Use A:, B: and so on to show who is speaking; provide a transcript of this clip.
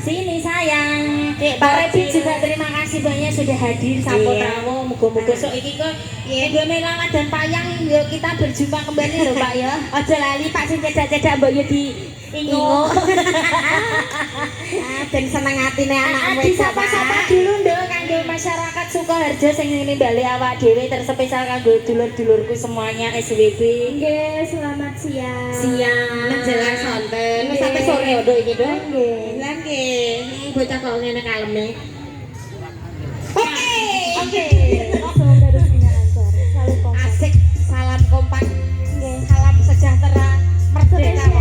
A: Sini sayang. Pak Rebi juga terima kasih banyak sudah hadir Sapotrawo. Muga-muga sok iki kok nggone Lalat dan Payang yuk kita berjumpa kembali lho Pak ya. Aja lali Pak sing cedak-cedak mbok yo di ingo.
B: Ben seneng atine anakmu.
A: Disapa-sapa dulu nduk kanggo masyarakat Sukoharjo sing ngene bali awak dhewe terspesial kanggo dulur-dulurku semuanya SWB.
B: Nggih, selamat siang.
A: Siang
B: menjelang sonten.
A: Wis sampai sore nduk iki nduk.
B: Nggih.
A: Lah nggih, bocah kok ngene kaleme.
B: Oke. Semoga rezekinya lancar. Salam kompak.
A: Asik, salam kompak.
B: Nggih.
A: Salam sejahtera, merdeka.